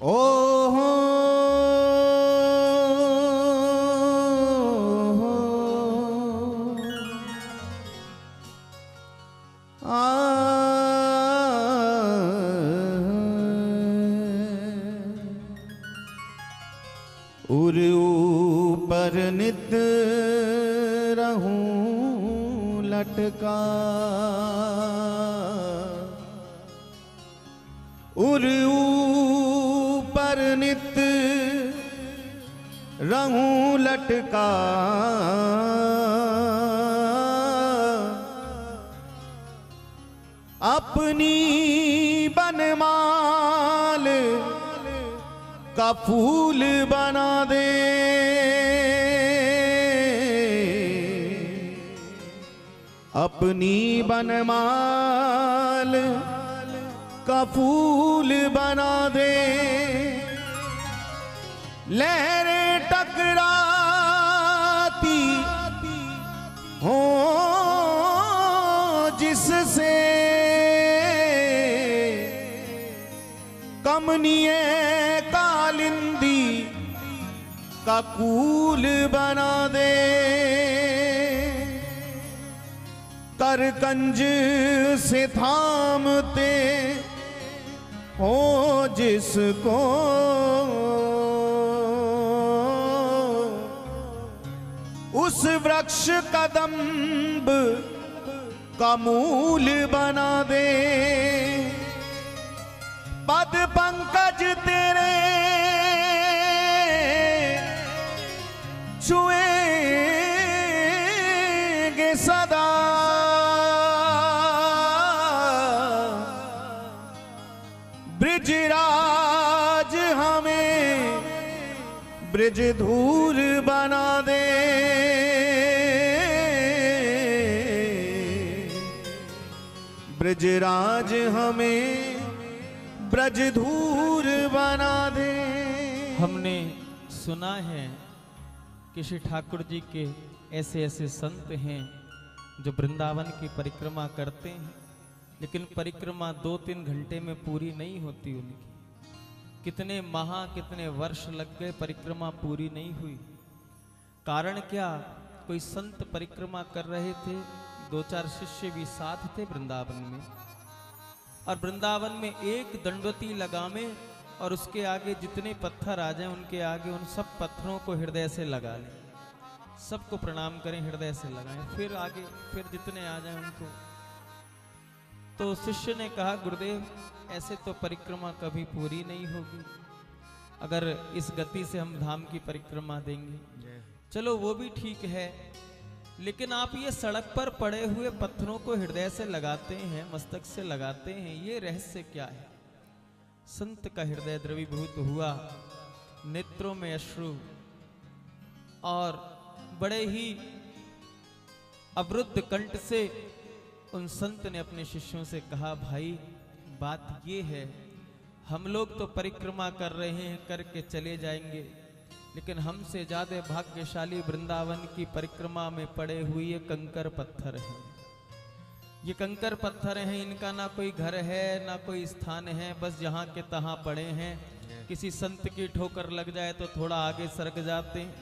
ओहो उर ऊपर नित रहूं लटका, उर ऊपर नित रहूं लटका, अपनी बनमाल का फूल बना दे, अपनी बनमाल का फूल बना दे। लहरें टकराती हो जिससे, कमनीय कालिंदी का कूल बना दे। करकंज से थामते हो जिसको, उस वृक्ष कदम्ब का मूल बना दे। पद पंकज तेरे छुएंगे सदा, ब्रिजराज हमें ब्रिज धूल बना दे। ब्रिजराज हमें ब्रज धूर बना दे। हमने सुना है कि श्री ठाकुर जी के ऐसे ऐसे संत हैं जो वृंदावन की परिक्रमा करते हैं, लेकिन परिक्रमा 2-3 घंटे में पूरी नहीं होती उनकी। कितने वर्ष लग गए, परिक्रमा पूरी नहीं हुई। कारण क्या? कोई संत परिक्रमा कर रहे थे, 2-4 शिष्य भी साथ थे वृंदावन में, और वृंदावन में एक दंडवती लगावे और उसके आगे जितने पत्थर आ जाएं उनके आगे उन सब पत्थरों को हृदय से लगा लें, सबको प्रणाम करें, हृदय से लगाएं, फिर आगे फिर जितने आ जाएं उनको। तो शिष्य ने कहा, गुरुदेव ऐसे तो परिक्रमा कभी पूरी नहीं होगी, अगर इस गति से हम धाम की परिक्रमा देंगे। चलो वो भी ठीक है, लेकिन आप ये सड़क पर पड़े हुए पत्थरों को हृदय से लगाते हैं, मस्तक से लगाते हैं, ये रहस्य क्या है? संत का हृदय द्रवीभूत हुआ, नेत्रों में अश्रु, और बड़े ही अवरुद्ध कंठ से उन संत ने अपने शिष्यों से कहा, भाई बात ये है, हम लोग तो परिक्रमा कर रहे हैं, करके चले जाएंगे, लेकिन हमसे ज्यादा भाग्यशाली वृंदावन की परिक्रमा में पड़े हुए ये कंकर पत्थर हैं। ये कंकर पत्थर हैं, इनका ना कोई घर है ना कोई स्थान है, बस यहाँ के तहाँ पड़े हैं। किसी संत की ठोकर लग जाए तो थोड़ा आगे सरक जाते हैं,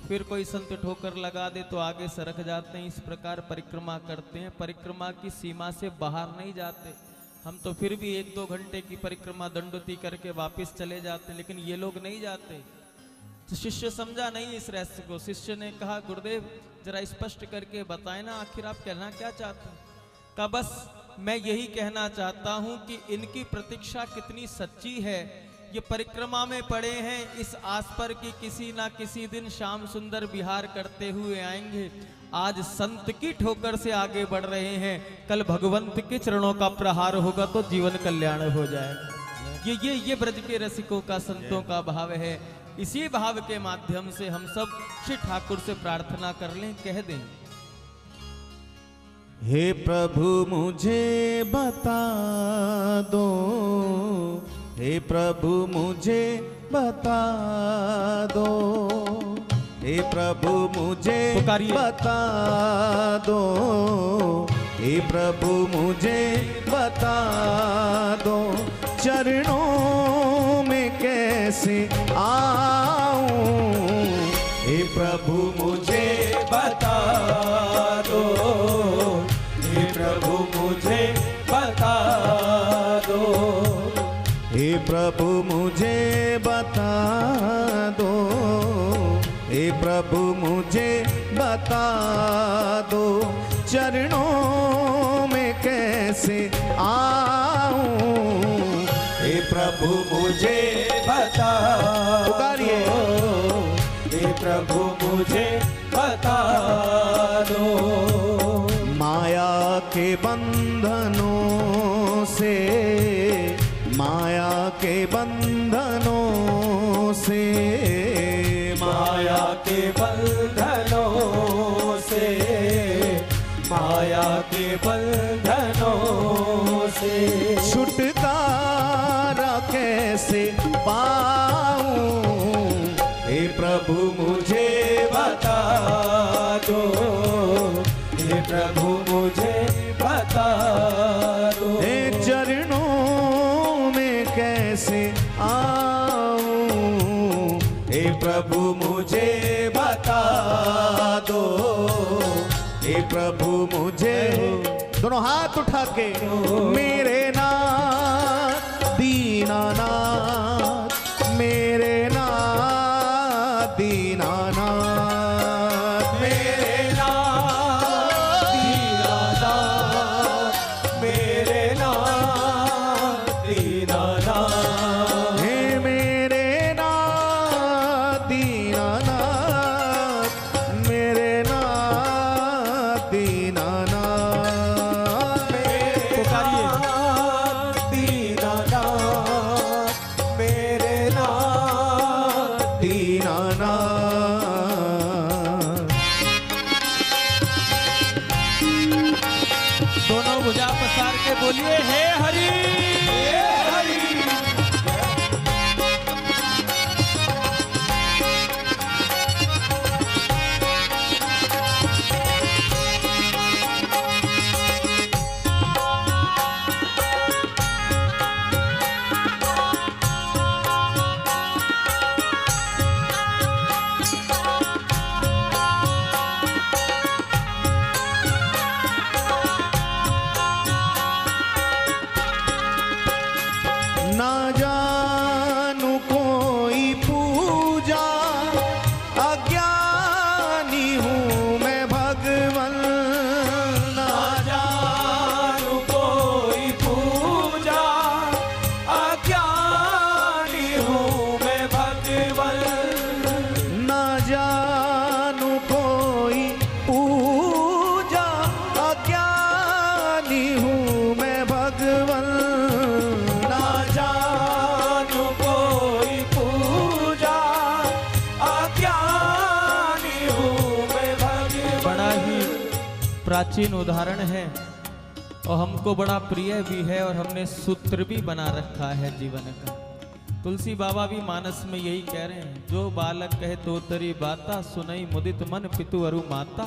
फिर कोई संत ठोकर लगा दे तो आगे सरक जाते हैं। इस प्रकार परिक्रमा करते हैं, परिक्रमा की सीमा से बाहर नहीं जाते। हम तो फिर भी 1-2 घंटे की परिक्रमा दंडवती करके वापस चले जाते हैं, लेकिन ये लोग नहीं जाते। तो शिष्य समझा नहीं इस रहस्य को। शिष्य ने कहा, गुरुदेव जरा स्पष्ट करके बताएं ना, आखिर आप कहना क्या चाहते हैं? कहा, बस मैं यही कहना चाहता हूं कि इनकी प्रतीक्षा कितनी सच्ची है। ये परिक्रमा में पड़े हैं, इस आस पर कि किसी ना किसी दिन श्याम सुंदर विहार करते हुए आएंगे। आज संत की ठोकर से आगे बढ़ रहे हैं, कल भगवंत के चरणों का प्रहार होगा तो जीवन कल्याण हो जाएगा। ये ब्रज के रसिकों का, संतों का भाव है। इसी भाव के माध्यम से हम सब श्री ठाकुर से प्रार्थना कर लें, कह दें, हे प्रभु मुझे बता दो, हे प्रभु मुझे बता दो, हे प्रभु मुझे बता दो, हे प्रभु मुझे बता दो, चरणों में कैसे कैसे आऊं, हे प्रभु मुझे बता दो, हे प्रभु मुझे बता दो, हे प्रभु मुझे बता दो, हे प्रभु मुझे बता दो, चरणों में कैसे आऊं, हे प्रभु मुझे बता पुकारिए। हे प्रभु मुझे बता दो, माया के बंधनों से, माया के बंधनों से, माया के बंधनों से, माया के बंधनों से छुटकारा कैसे पाऊं, हे प्रभु मुझे बता दो, हे प्रभु मुझे बता दो, हे चरणों में कैसे आऊं, हे प्रभु मुझे बता दो, हे प्रभु मुझे, दोनों हाथ उठा के, मेरे नाथ दीनानाथ, मेरे नाथ दीनानाथ, मेरे नाथ दीनानाथ, मेरे नाथ दीनानाथ, हे मेरे नाथ दीनानाथ, मेरे नाथ दीनानाथ, पुकारिए दीनानाथ, मेरे नाथ दीनानाथ। दोनों भुजा पसार के बोलिए हे हरि, हे हरि। ना जानू कोई पूजा, अज्ञानी हूँ मैं भगवन, ना जानू कोई पूजा, अज्ञानी हूँ मैं भगवन, ना जानू कोई पूजा, अज्ञानी हूँ मैं भगवन, ना जानू कोई पूजा, अज्ञानी हूँ मैं भगवन। बड़ा ही प्राचीन उदाहरण है और हमको बड़ा प्रिय भी है और हमने सूत्र भी बना रखा है जीवन का। तुलसी बाबा भी मानस में यही कह रहे हैं, जो बालक कहे तो तरी बाता, सुनई मुदित मन पितु अरु माता।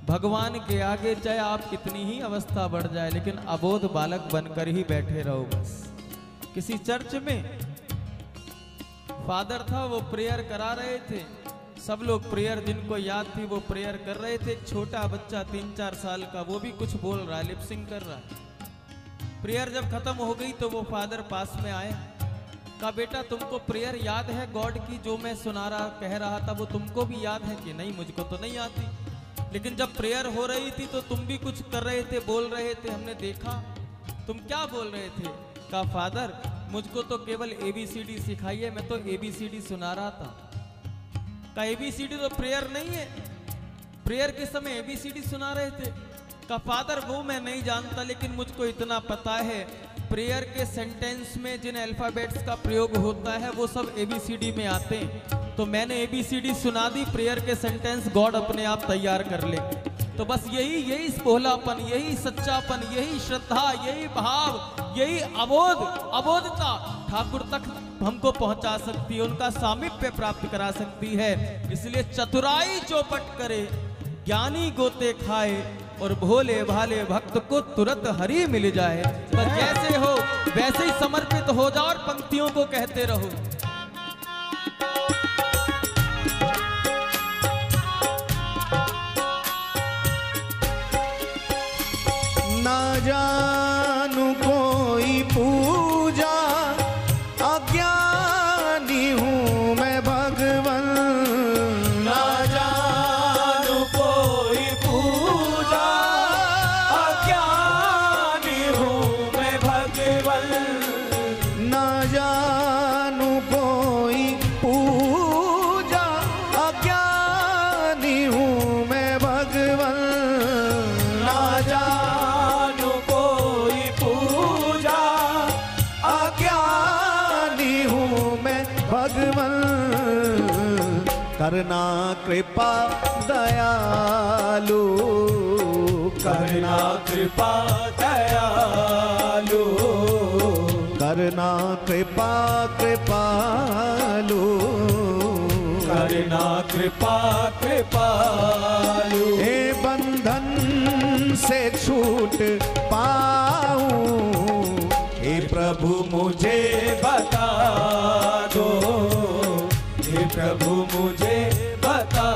भगवान के आगे चाहे आप कितनी ही अवस्था बढ़ जाए, लेकिन अबोध बालक बनकर ही बैठे रहो बस। किसी चर्च में फादर था, वो प्रेयर करा रहे थे, सब लोग प्रेयर जिनको याद थी वो प्रेयर कर रहे थे। एक छोटा बच्चा 3-4 साल का, वो भी कुछ बोल रहा है, लिपसिंग कर रहा है। प्रेयर जब खत्म हो गई तो वो फादर पास में आए, कहा बेटा तुमको प्रेयर याद है गॉड की, जो मैं कह रहा था वो तुमको भी याद है कि नहीं? मुझको तो नहीं आती, लेकिन जब प्रेयर हो रही थी तो तुम भी कुछ कर रहे थे, बोल रहे थे, हमने देखा। तुम क्या बोल रहे थे? कहा फादर मुझको तो केवल ABCD सिखाई है, मैं तो ABCD सुना रहा था। का ABCD तो प्रेयर नहीं है, प्रेयर के समय ABCD सुना रहे थे। का फादर वो मैं नहीं जानता, लेकिन मुझको इतना पता है प्रेयर के सेंटेंस में जिन अल्फाबेट्स का प्रयोग होता है वो सब ABCD में आते हैं, तो मैंने ABCD सुना दी, प्रेयर के सेंटेंस गॉड अपने आप तैयार कर ले। तो बस यही भोलापन, यही सच्चापन, यही श्रद्धा, यही भाव, यही अबोधता ठाकुर तक हमको पहुंचा सकती है, उनका सामीप्य प्राप्त करा सकती है। इसलिए चतुराई चौपट करे, ज्ञानी गोते खाए, और भोले भाले भक्त को तुरंत हरि मिल जाए। बस जैसे हो वैसे ही समर्पित हो जाओ और पंक्तियों को कहते रहो। जानू कोई पूजा, अज्ञानी हूँ मैं भगवन। ना जानू कोई पूजा, अज्ञानी हूँ मैं भगवन। ना जानू कोई पूजा, अज्ञानी हूँ मैं भगवन। ना जानू कोई पूजा, अज्ञानी हूँ मैं भगवन। करना कृपा दयालु, करना कृपा दयालु, करना कृपा कृपालु। करना कृपा कृपालु। हे बंधन से छूट पाऊं, हे प्रभु मुझे बता दो, हे प्रभु मुझे बता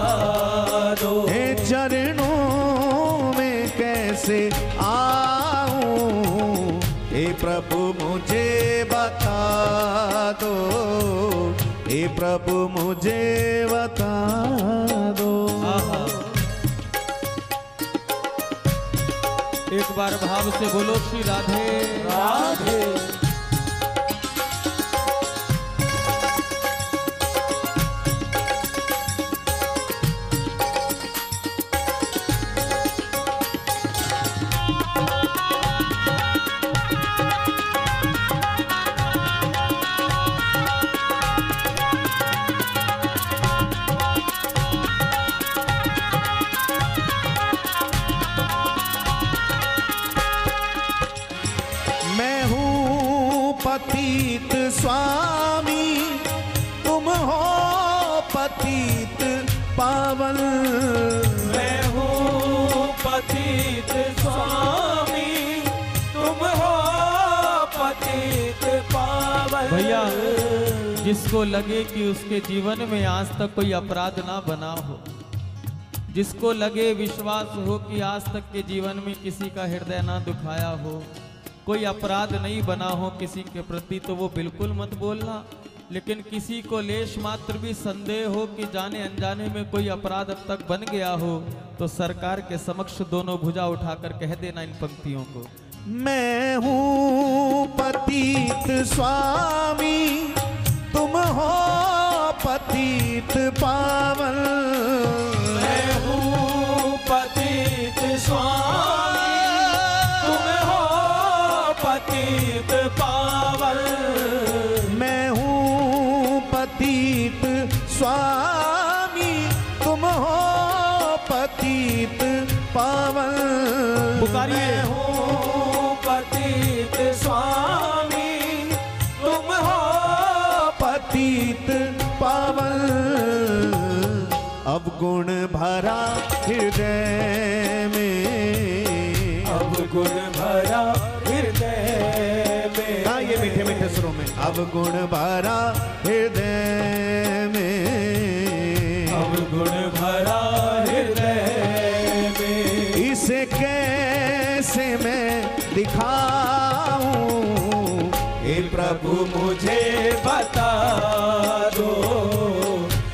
दो। हे चरणों में कैसे आऊं, हे प्रभु मुझे बता दो, हे प्रभु मुझे बता दो। आहा। एक बार भाव से बोलो श्री राधे राधे। मैं हूँ पतित स्वामी, तुम हो पतित पावन। मैं हूँ पतित स्वामी, तुम हो पतित पावन। भैया, जिसको लगे कि उसके जीवन में आज तक कोई अपराध ना बना हो, जिसको लगे विश्वास हो कि आज तक के जीवन में किसी का हृदय ना दुखाया हो, कोई अपराध नहीं बना हो किसी के प्रति, तो वो बिल्कुल मत बोलना। लेकिन किसी को लेश मात्र भी संदेह हो कि जाने अनजाने में कोई अपराध अब तक बन गया हो, तो सरकार के समक्ष दोनों भुजा उठाकर कह देना इन पंक्तियों को। मैं हूँ पतित स्वामी, तुम हो पतित पावन। मैं हूँ पतित स्वामी, तुम हो पतित पावन। मैं हूँ पतित स्वामी, तुम हो पतित पावन। पुकारिए। मैं हूँ पतित स्वामी, तुम हो पतित पावन। अब गुण भरा हृदय में, अब गुण भरा हृदय में। हाँ ये मीठे मीठे सुरों में। अब गुण भरा हृदय में, अब गुण भरा हृदय में। इसे कैसे मैं दिखाऊं, हे प्रभु मुझे बता दो,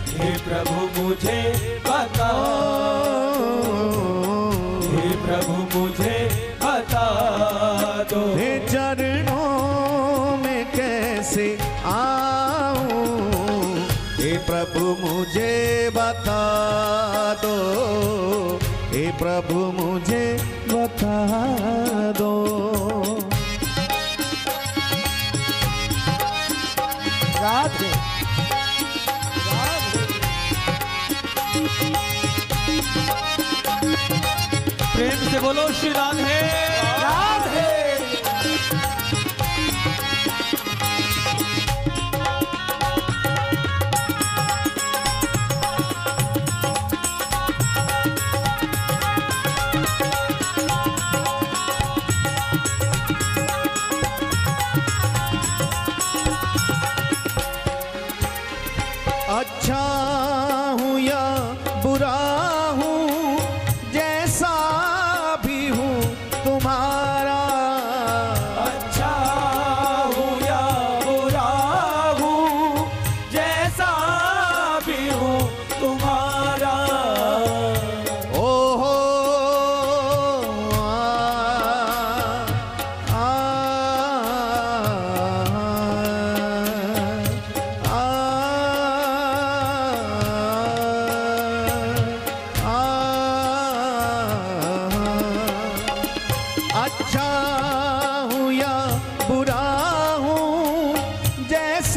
हे प्रभु मुझे बता दो, हे प्रभु मुझे बता दो। हे चरणों में कैसे आऊं, हे प्रभु मुझे बता दो, हे प्रभु मुझे बता दो। राधे प्रेम से बोलो श्री राधे राधे। अच्छा हूँ या बुरा हूँ, जैसा भी हूँ तुम्हारा।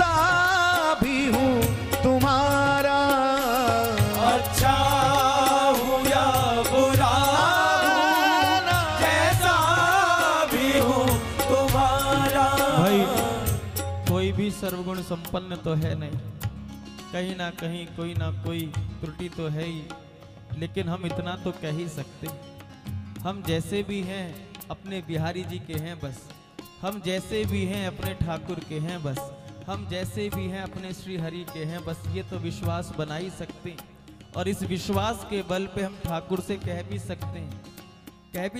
जैसा भी हूँ तुम्हारा, अच्छा हूँ या बुरा, जैसा भी हूँ तुम्हारा। भाई कोई भी सर्वगुण संपन्न तो है नहीं, कहीं ना कहीं कोई ना कोई त्रुटि तो है ही, लेकिन हम इतना तो कह ही सकते, हम जैसे भी हैं अपने बिहारी जी के हैं बस, हम जैसे भी हैं अपने ठाकुर के हैं बस, हम जैसे भी हैं अपने श्री हरि के हैं बस। ये तो विश्वास बना ही सकते हैं, और इस विश्वास के बल पे हम ठाकुर से कह भी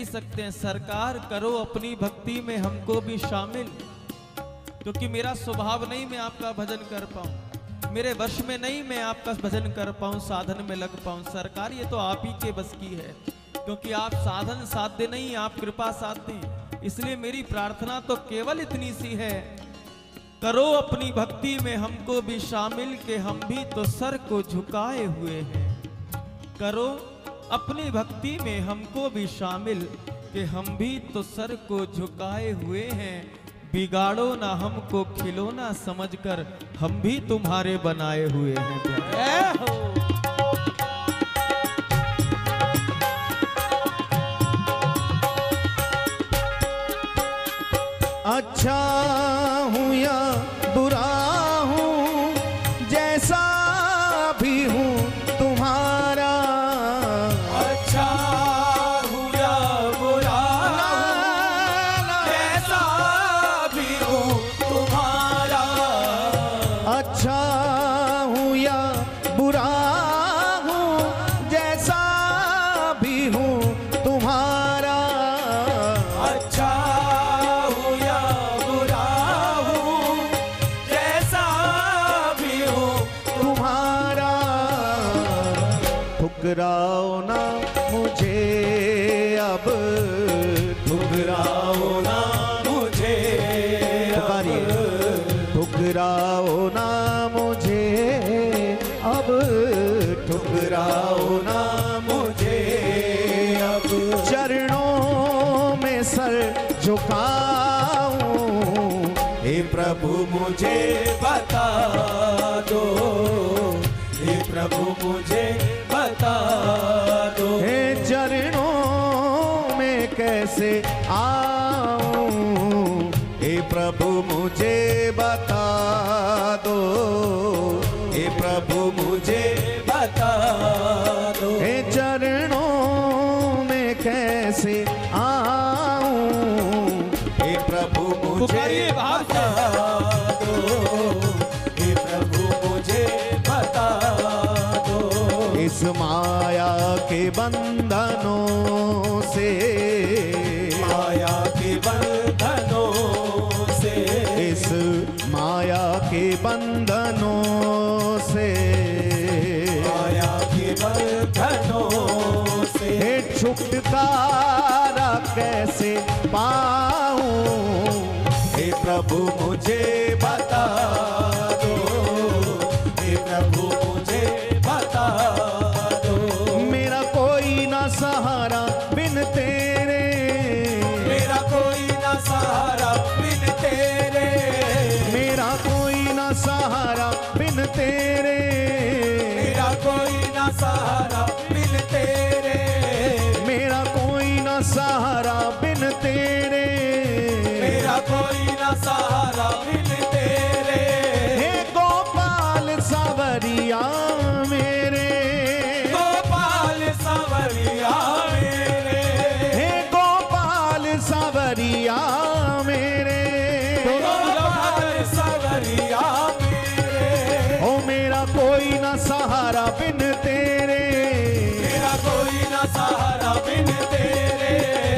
सकते हैं सरकार करो अपनी भक्ति में हमको भी शामिल, क्योंकि मेरा स्वभाव नहीं मैं आपका भजन कर पाऊं, मेरे वश में नहीं मैं आपका भजन कर पाऊं, साधन में लग पाऊं। सरकार ये तो आप ही के बस की है, क्योंकि आप साधन साध्य नहीं, आप कृपा साध्य हैं। इसलिए मेरी प्रार्थना तो केवल इतनी सी है, करो अपनी भक्ति में हमको भी शामिल, के हम भी तो सर को झुकाए हुए हैं। करो अपनी भक्ति में हमको भी शामिल, के हम भी तो सर को झुकाए हुए हैं। बिगाड़ो ना हमको खिलौना समझकर, हम भी तुम्हारे बनाए हुए हैं। अच्छा हूँ या बुरा हूँ, जैसा भी हूँ तुम्हारा, अच्छा हूँ या बुरा, जैसा भी हूँ तुम्हारा। अच्छा हूँ या बुरा हूँ, जैसा भी हूँ तुम्हारा, अच्छा हूँ या बुरा हूँ, जैसा भी हूँ तुम्हारा। ठुकराओ ना मुझे अब, ठुकराओ ना मुझे पुकारिए, ठुकराओ ना मुझे अब, ठुकराओ ना मुझे अब। चरणों में सर झुकाऊं, हे प्रभु मुझे बता दो, हे प्रभु मुझे बता दो। हे चरणों में कैसे आऊं, हे प्रभु मुझे बता दो, हे प्रभु मुझे बता दो। हे चरणों में कैसे आऊं, हे प्रभु मुझे पुकारिए बाहर से। बता दो, हे प्रभु मुझे बता दो। इस माया के बंधनों से, माया के बंधनों से, इस माया के बंधनों से, माया के बंधनों से। हे छुटकारा कैसे पाऊं, हे प्रभु मुझे बता दो, हे प्रभु मुझे बता दो। मेरा कोई ना सहारा बिन तेरे, मेरा कोई ना सहारा बिन तेरे, मेरा कोई ना सहारा बिन तेरे, मेरा कोई ना सहारा बिन तेरे, मेरा कोई ना सहारा बिन तेरे। मेरा कोई ना सहारा बिन तेरे। हे गोपाल सावरिया मेरे, गोपाल सावरिया मेरे, हे गोपाल सावरिया मेरे, गोपाल सावरिया मेरे। ओ मेरा कोई ना सहारा बिन तेरे, मेरा कोई ना सहारा बिन तेरे,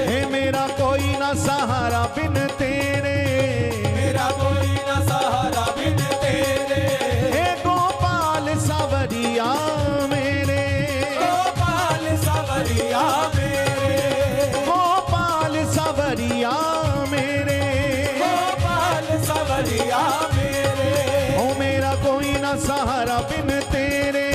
हे मेरा कोई ना सहारा बिन तेरे, मेरा कोई ना सहारा बिन तेरे। हे गोपाल सावरिया मेरे, गोपाल सावरिया मेरे, गोपाल सावरिया मेरे, गोपाल सावरिया मेरे। ओ मेरा कोई ना सहारा बिन तेरे,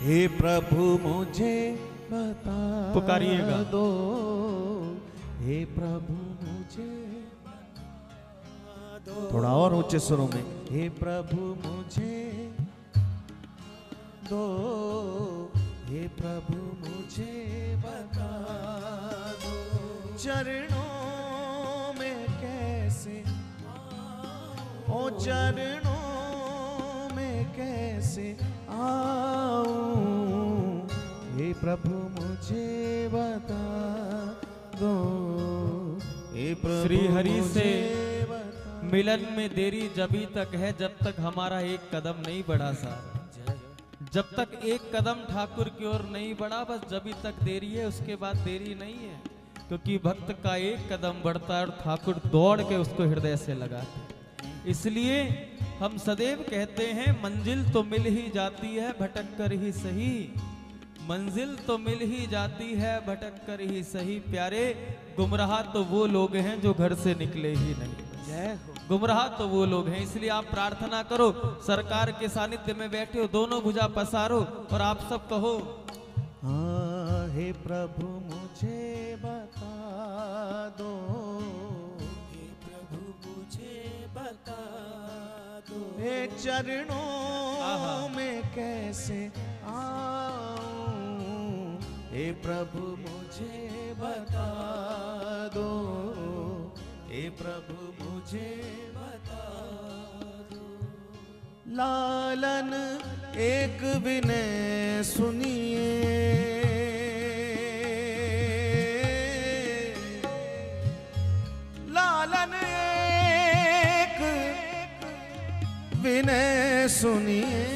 हे प्रभु मुझे बता पुकारिएगा। दो, हे प्रभु मुझे थोड़ा और ऊंचे सुरों में, हे प्रभु मुझे दो, हे प्रभु मुझे बता दो, चरणों में कैसे, ओ चरणों में कैसे आऊं, हे प्रभु मुझे बता दो, हे प्रभु श्री हरि से मुझे बता मिलन में देरी जभी तक है जब तक हमारा एक कदम नहीं बढ़ा साहब। जब तक एक कदम ठाकुर की ओर नहीं बढ़ा, बस जभी तक देरी है, उसके बाद देरी नहीं है। क्योंकि भक्त का एक कदम बढ़ता है और ठाकुर दौड़ के उसको हृदय से लगाते हैं। इसलिए हम सदैव कहते हैं मंजिल तो मिल ही जाती है भटक कर ही सही, मंजिल तो मिल ही जाती है भटक कर ही सही। प्यारे, गुमराह तो वो लोग हैं जो घर से निकले ही नहीं। गुमराह तो वो लोग हैं। इसलिए आप प्रार्थना करो, सरकार के सानिध्य में बैठे हो, दोनों भुजा पसारो और आप सब कहो, हाँ हे प्रभु मुझे बता दो, हे प्रभु मुझे बता दो, हे चरणों में कैसे आऊं, हे प्रभु मुझे बता दो, हे प्रभु मुझे बता दो। लालन एक विनय सुनिए, लालन एक विनय सुनिए,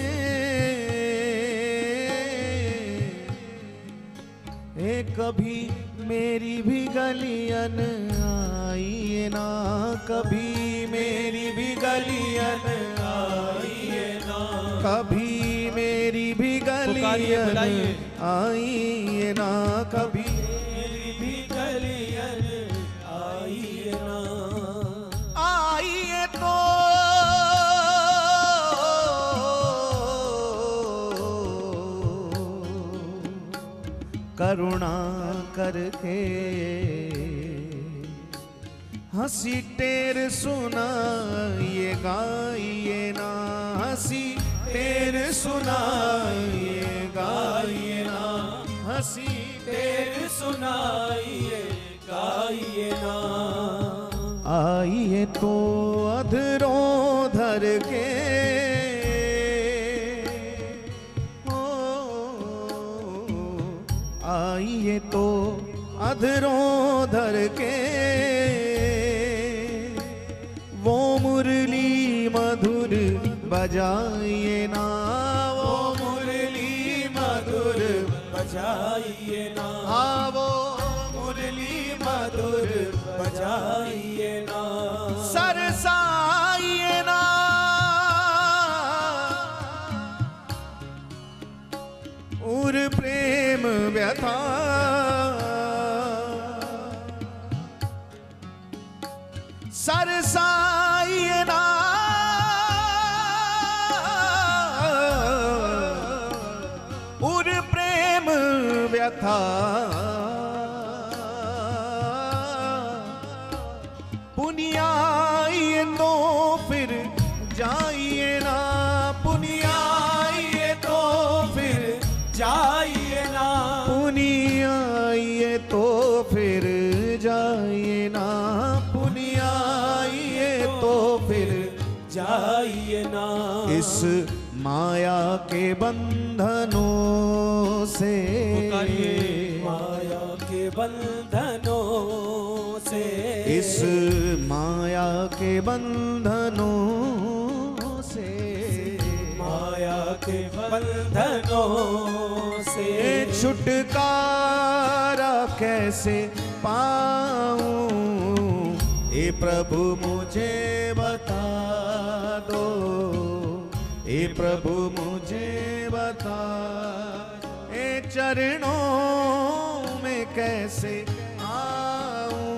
कभी मेरी भी गलियन आइए ना, कभी मेरी भी गलियन आइए ना, कभी मेरी भी गलियन आइए ना, कभी मेरी भी गलियन आइए ना, आइए तो करुणा करके हंसी टेर सुनाइए गाइए ना, हंसी टेर सुनाइए गाइए ना, हंसी टेर सुनाइए गाइए ना, आइए तो अधरों धर के आइए तो अधरों धर के वो मुरली मधुर बजाइए ना, वो मुरली मधुर बजाइए ना, हाँ वो मुरली मधुर बजाइए ना, सरसाइए ना उर प्रेम व्यथा, सरसाइए ना उर प्रेम व्यथा, पुनियाइए तो फिर जाइए ना, पुनियाइए तो फिर जाइए ना, पुनियाइए तो फिर जाइए ना, पुनियाइए तो फिर जाइए ना, इस माया के बंधनों से, माया के बंधनों से, इस माया के बंधनों से, माया के बंधनों से छुटकारा कैसे पाऊं, ए प्रभु मुझे बता दो, ए प्रभु मुझे बता, ए चरणों में कैसे आऊं,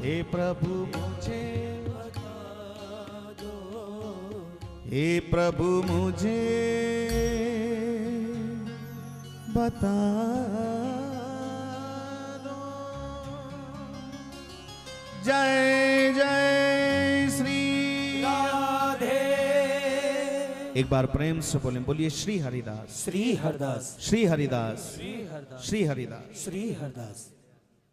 ए प्रभु मुझे बता दो, ए प्रभु मुझे बता दो। जय जय श्री राधे। एक बार प्रेम से बोलें, बोलिए श्री हरिदास, श्री हरदास, श्री हरिदास, श्री हरदास, श्री हरिदास। श्री हरदास।